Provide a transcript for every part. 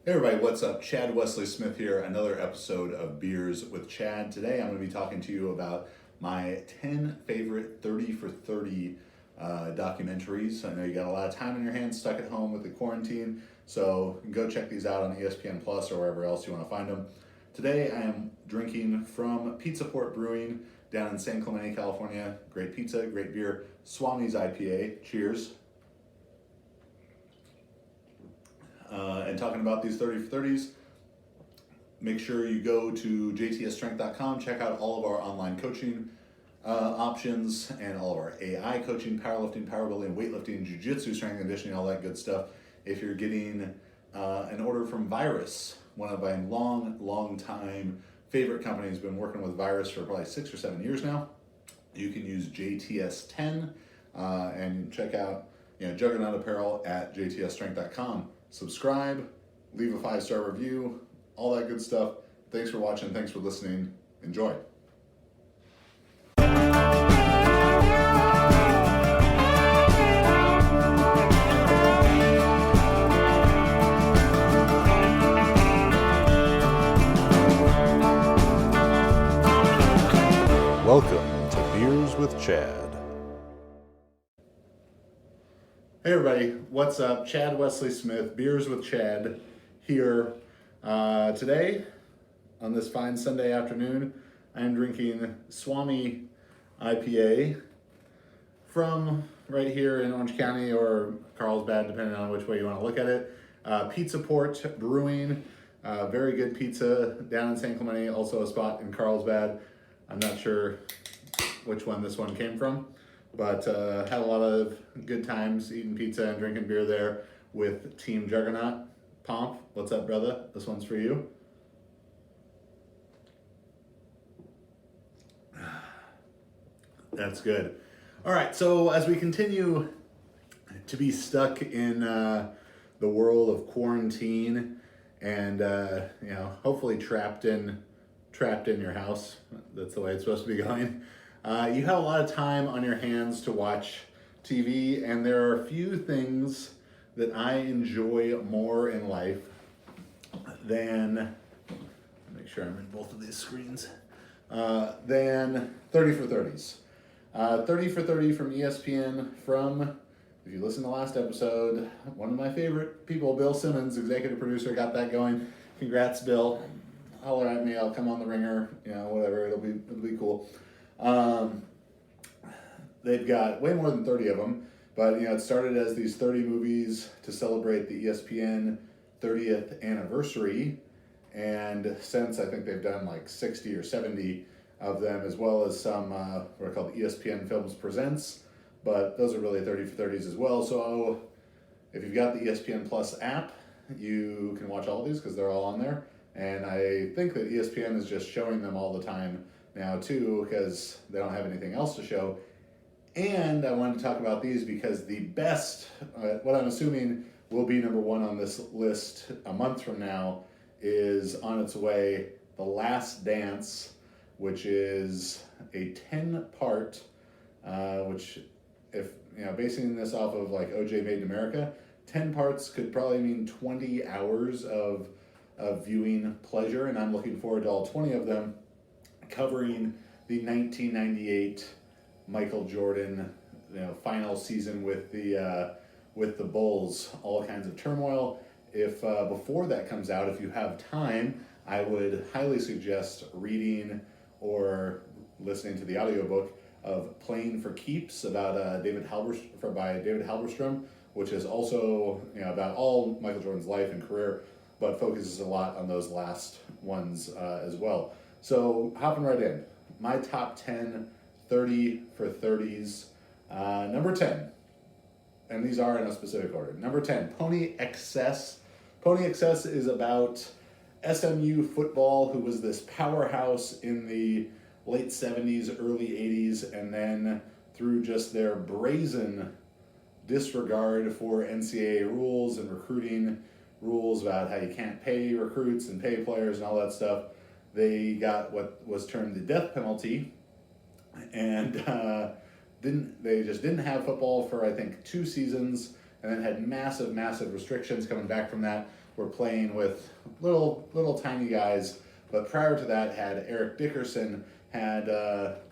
Hey everybody, what's up? Chad Wesley Smith here, another episode of Beers with Chad. Today I'm going to be talking to you about my 10 favorite 30 for 30 documentaries. I know you got a lot of time on your hands stuck at home with the quarantine, so you can go check these out on ESPN Plus or wherever else you want to find them. Today I am drinking from Pizza Port Brewing down in San Clemente, California. Great pizza, great beer, Swami's IPA. Cheers. And talking about these 30 for 30s, make sure you go to jtsstrength.com, check out all of our online coaching options and all of our AI coaching, powerlifting, powerbuilding, weightlifting, jiu-jitsu, strength and conditioning, all that good stuff. If you're getting an order from Virus, one of my long time favorite companies, been working with Virus for probably 6 or 7 years now, you can use JTS10 and check out Juggernaut Apparel at jtsstrength.com. Subscribe, leave a 5-star review, all that good stuff. Thanks for watching. Thanks for listening. Enjoy. Welcome to Beers with Chad. Hey everybody, what's up? Chad Wesley Smith, Beers with Chad here. Today, on this fine Sunday afternoon, I'm drinking Swami IPA from right here in Orange County or Carlsbad, depending on which way you want to look at it. Pizza Port Brewing, very good pizza down in San Clemente, also a spot in Carlsbad. I'm not sure which one this one came from, but had a lot of good times eating pizza and drinking beer there with Team Juggernaut. Pomp, what's up, brother? This one's for you. That's good. All right, so as we continue to be stuck in the world of quarantine and hopefully trapped in your house, that's the way it's supposed to be going. You have a lot of time on your hands to watch TV, and there are a few things that I enjoy more in life than, make sure I'm in both of these screens, than 30 for 30s. 30 for 30 from ESPN from, if you listen to the last episode, one of my favorite people, Bill Simmons, executive producer, got that going. Congrats, Bill. Holler at me, I'll come on the ringer, whatever, it'll be cool. They've got way more than 30 of them, but it started as these 30 movies to celebrate the ESPN 30th anniversary, and since I think they've done like 60 or 70 of them, as well as some what are called ESPN Films Presents, but those are really 30 for 30s as well. So if you've got the ESPN Plus app, you can watch all of these because they're all on there, and I think that ESPN is just showing them all the time now too, because they don't have anything else to show. And I wanted to talk about these because the best, what I'm assuming will be number one on this list a month from now, is on its way, The Last Dance, which is a 10-part, which if, basing this off of like OJ Made in America, 10 parts could probably mean 20 hours of viewing pleasure, and I'm looking forward to all 20 of them, covering the 1998 Michael Jordan, final season with the Bulls, all kinds of turmoil. If before that comes out, if you have time, I would highly suggest reading or listening to the audiobook of Playing for Keeps about David Halberstrom, which is also about all Michael Jordan's life and career, but focuses a lot on those last ones as well. So hopping right in, my top 10 30 for 30s. Number 10, and these are in a specific order. Number 10, Pony Excess. Pony Excess is about SMU football, who was this powerhouse in the late 70s, early 80s, and then through just their brazen disregard for NCAA rules and recruiting rules about how you can't pay recruits and pay players and all that stuff, they got what was termed the death penalty, and they just didn't have football for I think 2 seasons, and then had massive restrictions coming back from that. Were playing with little tiny guys, but prior to that had Eric Dickerson, had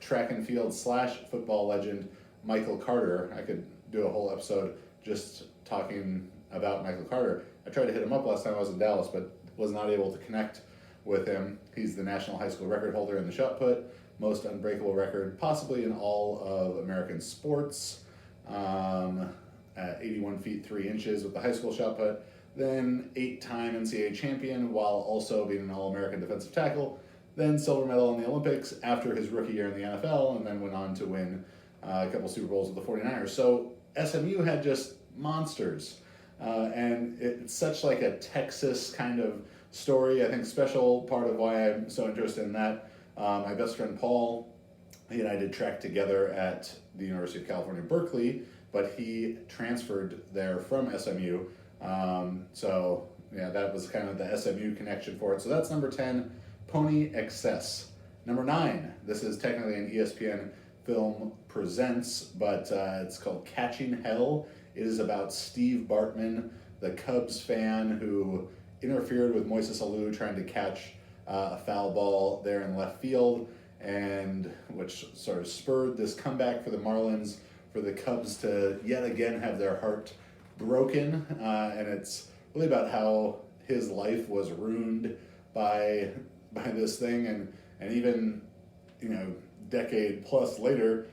track and field / football legend Michael Carter. I could do a whole episode just talking about Michael Carter. I tried to hit him up last time I was in Dallas, but was not able to connect with him. He's the national high school record holder in the shot put, most unbreakable record possibly in all of American sports, at 81 feet 3 inches with the high school shot put. Then 8-time NCAA champion while also being an All-American defensive tackle. Then silver medal in the Olympics after his rookie year in the NFL, and then went on to win a couple Super Bowls with the 49ers. So SMU had just monsters. And it's such like a Texas kind of story. I think special part of why I'm so interested in that, my best friend Paul, he and I did track together at the University of California, Berkeley, but he transferred there from SMU. So yeah, that was kind of the SMU connection for it. So that's number 10, Pony Excess. Number 9, this is technically an ESPN film presents, but it's called Catching Hell. It is about Steve Bartman, the Cubs fan who interfered with Moises Alou trying to catch a foul ball there in left field, and which sort of spurred this comeback for the Marlins, for the Cubs to yet again have their heart broken, and it's really about how his life was ruined by this thing, and even, you know, decade plus later,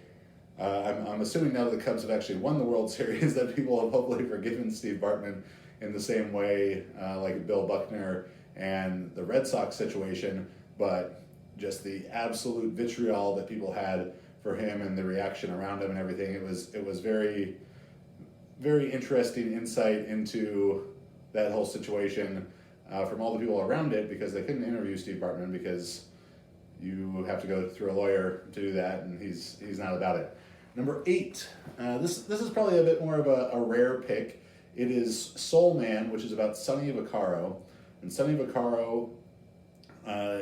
I'm assuming now that the Cubs have actually won the World Series that people have hopefully forgiven Steve Bartman in the same way like Bill Buckner and the Red Sox situation, but just the absolute vitriol that people had for him and the reaction around him and everything. It was very, very interesting insight into that whole situation from all the people around it, because they couldn't interview Steve Bartman because you have to go through a lawyer to do that, and he's not about it. Number 8, this is probably a bit more of a rare pick. It is Soul Man, which is about Sonny Vaccaro, and Sonny Vaccaro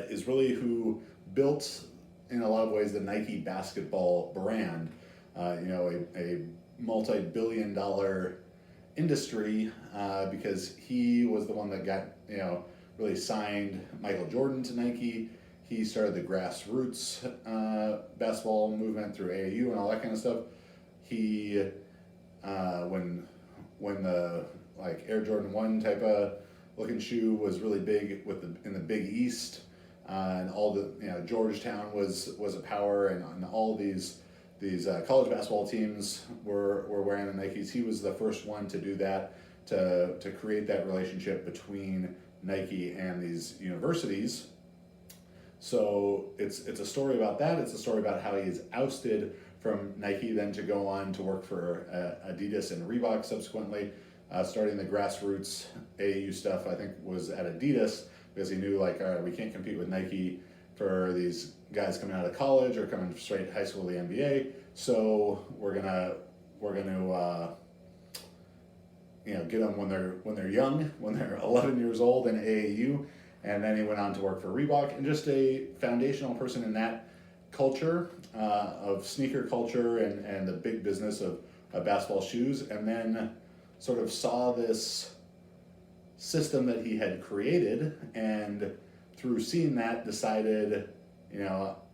is really who built, in a lot of ways, the Nike basketball brand. A multi-billion-dollar industry, because he was the one that got, really signed Michael Jordan to Nike. He started the grassroots basketball movement through AAU and all that kind of stuff. He, when the like Air Jordan 1 type of looking shoe was really big in the Big East, and all the, Georgetown was a power, and all these college basketball teams were wearing the Nikes. He was the first one to do that, to create that relationship between Nike and these universities. So it's a story about that. It's a story about how he's ousted from Nike, then to go on to work for Adidas and Reebok subsequently, starting the grassroots AAU stuff, I think, was at Adidas, because he knew, like, all right, we can't compete with Nike for these guys coming out of college or coming straight high school to the NBA. So we're gonna get them when they're young, when they're 11 years old in AAU. And then he went on to work for Reebok, and just a foundational person in that culture, of sneaker culture and the big business of basketball shoes. And then sort of saw this system that he had created, and through seeing that decided,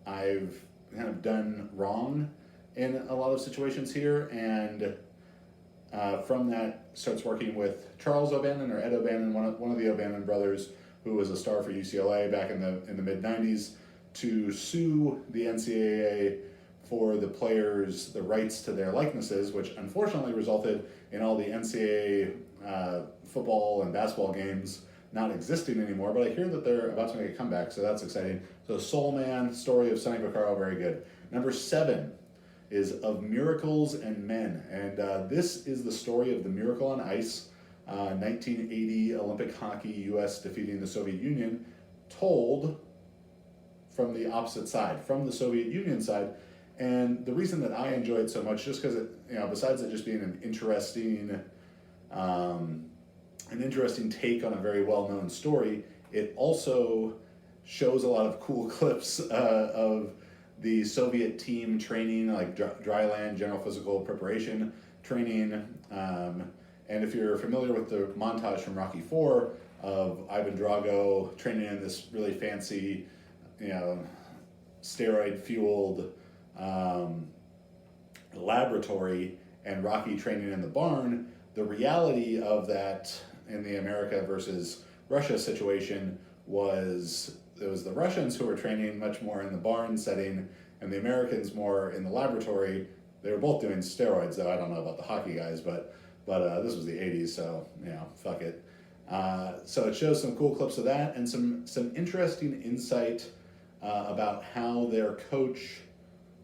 I've kind of done wrong in a lot of situations here, and from that starts working with Charles O'Bannon, or Ed O'Bannon, one of the O'Bannon brothers, who was a star for UCLA back in the mid-90s, to sue the NCAA for the players, the rights to their likenesses, which unfortunately resulted in all the NCAA football and basketball games not existing anymore. But I hear that they're about to make a comeback, so that's exciting. So Soul Man, story of Sonny Vaccaro, very good. Number 7 is Of Miracles and Men, and this is the story of the Miracle on Ice, 1980 Olympic hockey, U.S. defeating the Soviet Union, told from the opposite side, from the Soviet Union side. And the reason that I enjoy it so much, just because it, besides it just being an interesting take on a very well-known story, it also shows a lot of cool clips of the Soviet team training, like dry land, general physical preparation training, And if you're familiar with the montage from Rocky IV of Ivan Drago training in this really fancy, you know, steroid-fueled laboratory, and Rocky training in the barn, the reality of that in the America versus Russia situation was it was the Russians who were training much more in the barn setting, and the Americans more in the laboratory. They were both doing steroids, though. I don't know about the hockey guys, but this was the '80s, so fuck it. So it shows some cool clips of that and some interesting insight about how their coach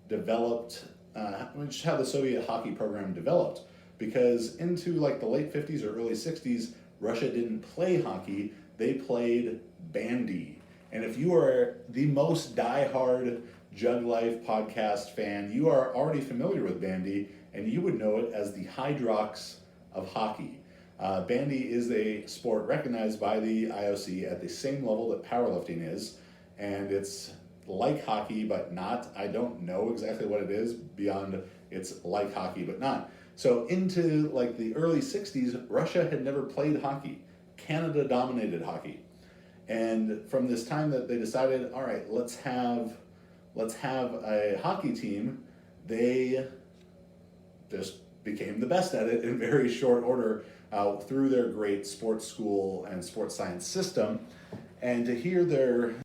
developed, how the Soviet hockey program developed. Because into like the late '50s or early '60s, Russia didn't play hockey; they played bandy. And if you are the most diehard Jug Life podcast fan, you are already familiar with bandy, and you would know it as the Hydrox of hockey. Bandy is a sport recognized by the IOC at the same level that powerlifting is, and it's like hockey but not. I don't know exactly what it is beyond it's like hockey but not. So into like the early '60s, Russia had never played hockey. Canada dominated hockey. And from this time that they decided, all right, let's have a hockey team, they just became the best at it in very short order through their great sports school and sports science system. And to hear their